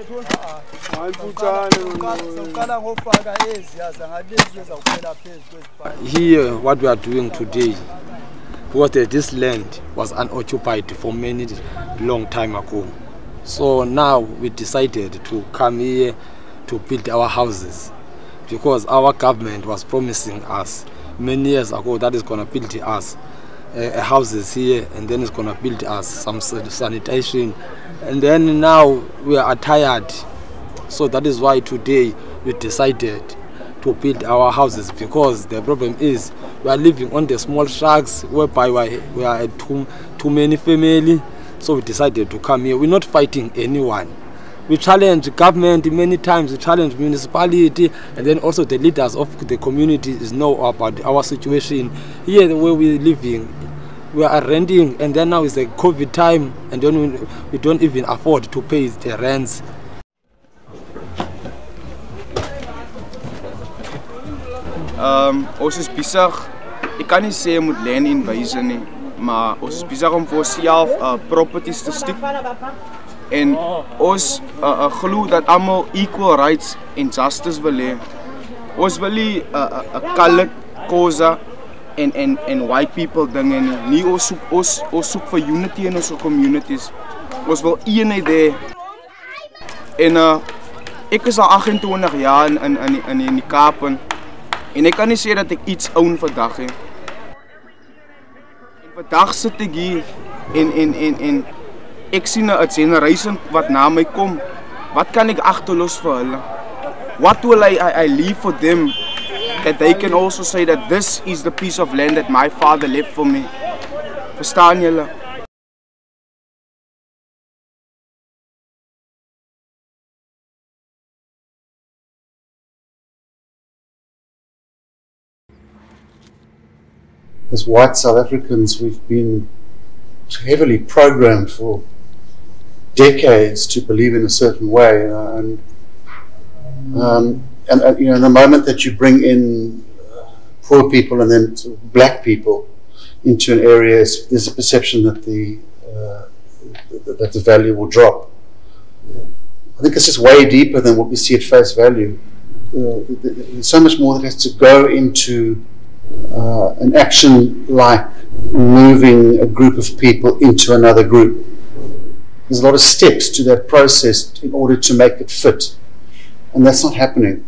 Here, what we are doing today, because this land was unoccupied for many long time ago. So now we decided to come here to build our houses, because our government was promising us many years ago that is going to build us houses here, and then it's going to build us some sanitation, and then now we are tired. So that is why today we decided to build our houses, because the problem is we are living on the small shacks whereby we are too many family. So we decided to come here. We're not fighting anyone. We challenge government many times, we challenge municipality, and then also the leaders of the community know about our situation. Here, the way we're living, we are renting, and then now it's a COVID time, and then we don't even afford to pay the rents. Ons is besig, ek kan nie sê jy moet land inwyse nie, maar ons is besig om vir onsself properties te stiek. En ons glo dat almal equal rights en justice wil hê. Ons wil nie 'n colored cause en white people dinge nie. Ons soek vir unity in ons communities. Ons wil eenheid hê. En ek is al 28 jaar in die Kaap, en ek kan nie sê dat ek iets own vandag het. En vandag sit ek hier en ek sien 'n generation wat na my kom. Wat kan ek agterlos vir hulle? What will I leave for them, that they can also say that this is the piece of land that my father left for me? Verstaan julle? As white South Africans, we've been heavily programmed for decades to believe in a certain way, and you know, the moment that you bring in poor people and then black people into an area, there's a perception that the value will drop. I think it's just way deeper than what we see at face value. There's so much more that has to go into an action like moving a group of people into another group. There's a lot of steps to that process in order to make it fit, and that's not happening.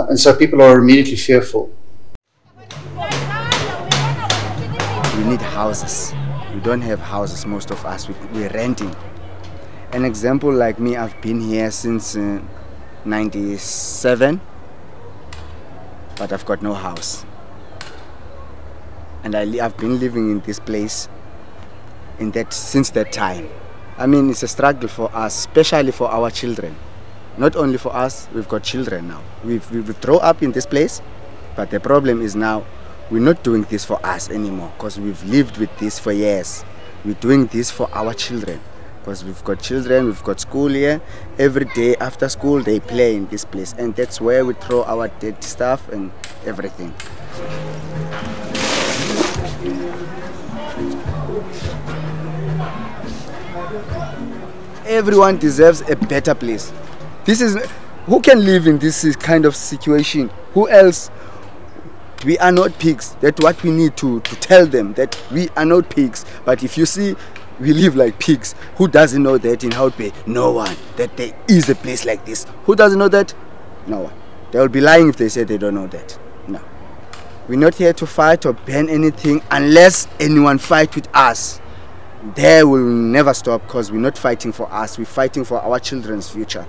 And so people are immediately fearful. We need houses. We don't have houses, most of us. We're renting. An example like me, I've been here since 97. But I've got no house, and I've been living in this place since that time. I mean, it's a struggle for us, especially for our children. Not only for us, we've got children now. We've grown up in this place, but the problem is now we're not doing this for us anymore, because we've lived with this for years. We're doing this for our children, because we've got children, we've got school here. Every day after school they play in this place, and that's where we throw our dead stuff and everything. Everyone deserves a better place. Who can live in this kind of situation? Who else? We are not pigs. That's what we need to tell them, that we are not pigs. But if you see we live like pigs, who doesn't know that in Hout Bay? No one. That there is a place like this. Who doesn't know that? No one. They will be lying if they say they don't know that. No. We're not here to fight or ban anything unless anyone fight with us. They will never stop, because we're not fighting for us. We're fighting for our children's future.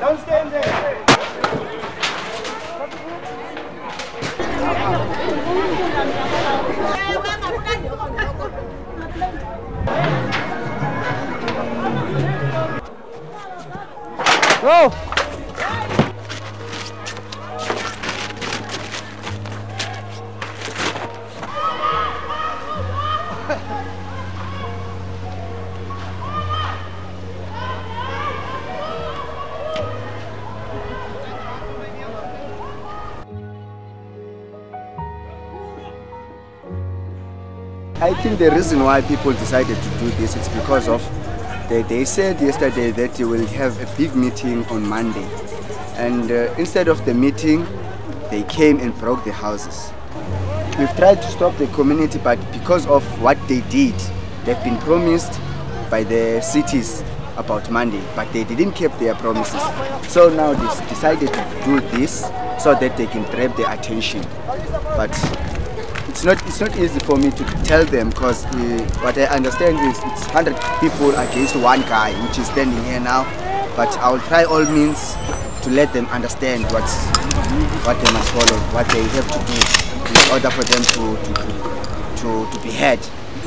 Don't stand there. Go! I think the reason why people decided to do this is because of they said yesterday that they will have a big meeting on Monday, and instead of the meeting they came and broke the houses. We've tried to stop the community, but because of what they did, they've been promised by the cities about Monday, but they didn't keep their promises. So now they decided to do this so that they can grab their attention. But it's not easy for me to tell them, because what I understand is it's 100 people against one guy, which is standing here now. But I will try all means to let them understand what they must follow, what they have to do in order for them to be heard.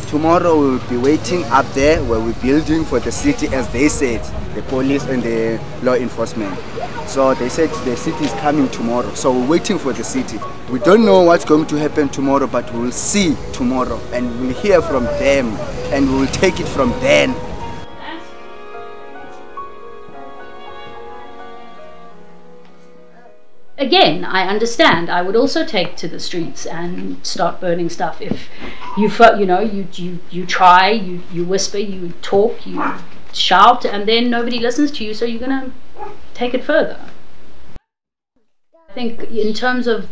Tomorrow we will be waiting up there where we're building for the city, as they said, the police and the law enforcement. So they said the city is coming tomorrow, so we're waiting for the city. We don't know what's going to happen tomorrow, but we'll see tomorrow and we'll hear from them and we'll take it from then. Again, I understand. I would also take to the streets and start burning stuff if you try, you whisper, you talk, you shout, and then nobody listens to you, so you're gonna take it further. I think in terms of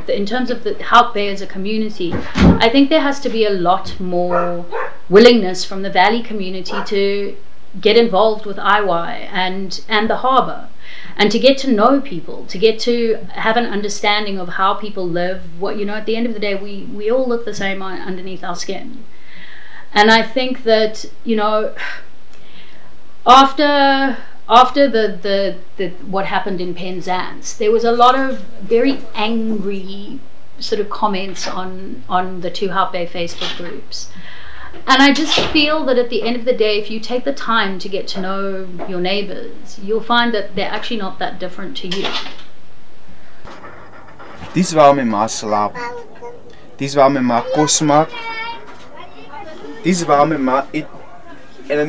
the Hout Bay as a community, I think there has to be a lot more willingness from the Valley community to get involved with IY and the harbour, and to get to know people, to get to have an understanding of how people live. What, at the end of the day, we all look the same underneath our skin. And I think that, after the what happened in Penzance, there was a lot of very angry sort of comments on the two Hout Bay Facebook groups. And I just feel that at the end of the day, if you take the time to get to know your neighbors, you'll find that they're actually not that different to you. Dis waar my ma slaap. Dis waar my ma kos maak. Dis waar my ma eet. And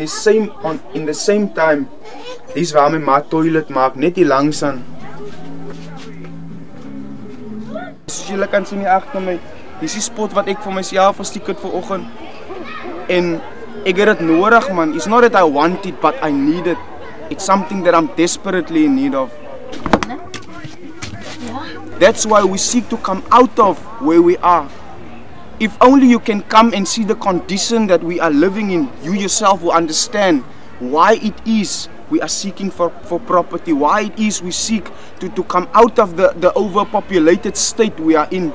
in the same time, dis waar my ma toilet maak, net hier langs aan. Soos julle kan sien hier agter my, dis die spot wat ek vir myself gestiek het vanoggend. En ek het dit nodig, man. It's not that I want it, but I need it. It's something that I'm desperately in need of. That's why we seek to come out of where we are. If only you can come and see the condition that we are living in, you yourself will understand why it is we are seeking for property, why it is we seek to come out of the overpopulated state we are in.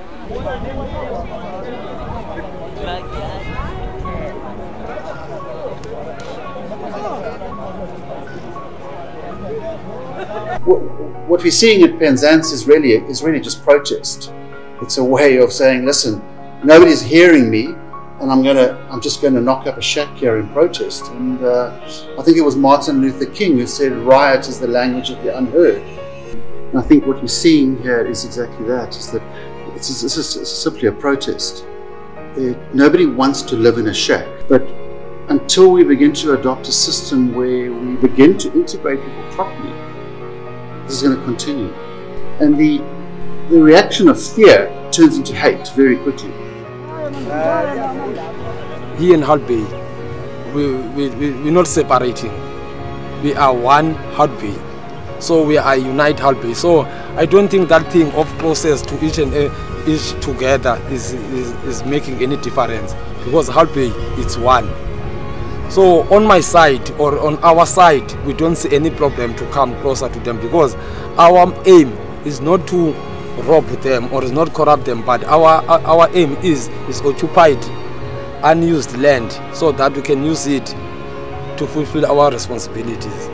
What we're seeing at Penzance is really just protest. It's a way of saying, listen, nobody's hearing me, and I'm just gonna knock up a shack here in protest. And I think it was Martin Luther King who said, riot is the language of the unheard. And I think what we're seeing here is exactly that, is that this is simply a protest. Nobody wants to live in a shack, but until we begin to adopt a system where we begin to integrate people properly, this is going to continue. And the reaction of fear turns into hate very quickly. Here in Hout Bay, we're not separating. We are one Hout Bay. So we are united Hout Bay. So I don't think that thing of process to each together is making any difference, because Hout Bay is one. So on my side or on our side, we don't see any problem to come closer to them, because our aim is not to rob them or is not corrupt them, but our aim is occupied, unused land, so that we can use it to fulfill our responsibilities.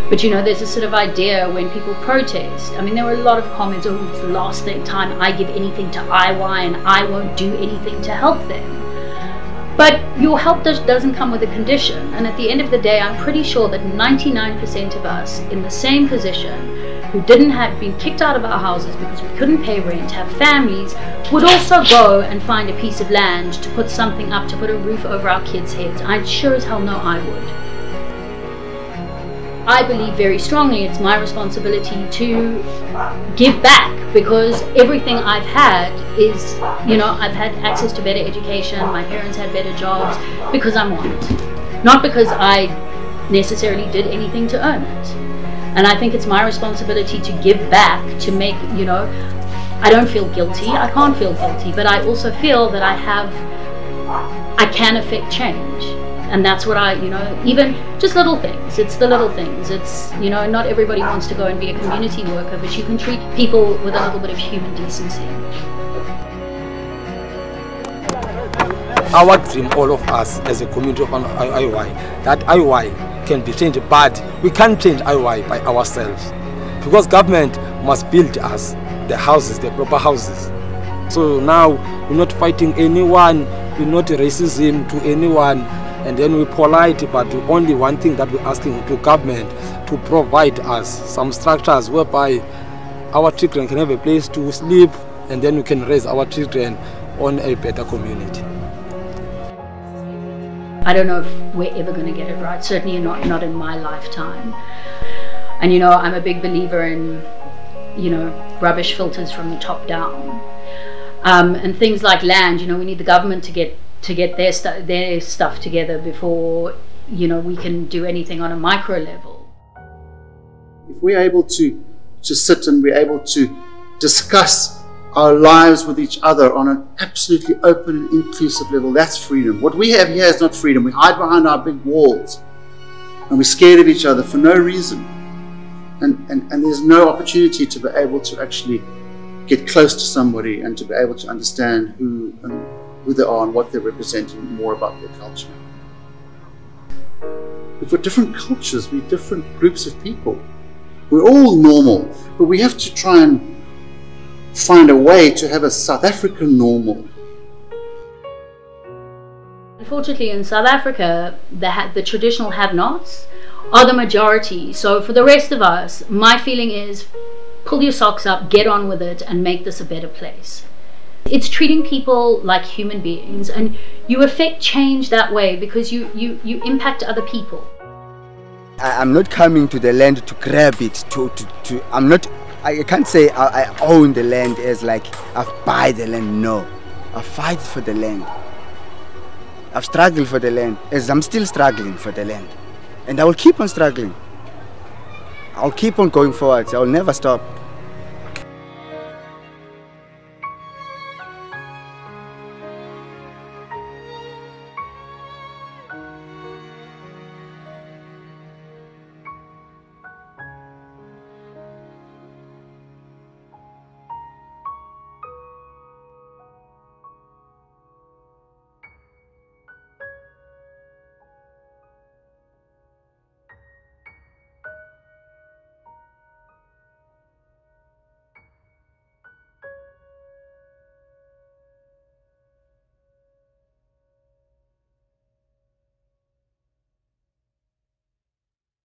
But there's a sort of idea when people protest. I mean, there were a lot of comments, oh, it's the last time I give anything to IY and I won't do anything to help them. But your help doesn't come with a condition, and at the end of the day, I'm pretty sure that 99% of us in the same position who didn't have been kicked out of our houses because we couldn't pay rent, have families, would also go and find a piece of land to put something up, to put a roof over our kids' heads. I sure as hell know I would. I believe very strongly it's my responsibility to give back, because everything I've had is, you know, I've had access to better education, my parents had better jobs, because I'm white, not because I necessarily did anything to earn it. And I think it's my responsibility to give back, to make, you know, I don't feel guilty, I can't feel guilty, but I also feel that I can affect change. And that's what I, you know, even just little things, it's the little things. It's, you know, not everybody wants to go and be a community worker, but you can treat people with a little bit of human decency. Our dream, all of us as a community of IOI, that IOI can be changed, but we can't change IOI by ourselves, because government must build us the houses, the proper houses. So now we're not fighting anyone, we're not racism to anyone, and then we're polite, but the only one thing that we're asking to government to provide us some structures whereby our children can have a place to sleep, and then we can raise our children on a better community. I don't know if we're ever going to get it right, certainly not in my lifetime. And you know, I'm a big believer in, you know, rubbish filters from the top down. And things like land, you know, we need the government to get their stuff together before, you know, we can do anything on a micro level. If we're able to sit and we're able to discuss our lives with each other on an absolutely open and inclusive level, that's freedom. What we have here is not freedom. We hide behind our big walls and we're scared of each other for no reason. And there's no opportunity to be able to actually get close to somebody and to be able to understand who they are and what they represent and more about their culture. We've got different cultures, we're different groups of people. We're all normal, but we have to try and find a way to have a South African normal. Unfortunately, in South Africa, the traditional have-nots are the majority. So for the rest of us, my feeling is pull your socks up, get on with it, and make this a better place. It's treating people like human beings, and you affect change that way because you impact other people. I'm not coming to the land to grab it, I can't say I own the land as like I buy the land. No, I fight for the land. I've struggled for the land, as I'm still struggling for the land. And I will keep on struggling. I'll keep on going forward. I will never stop.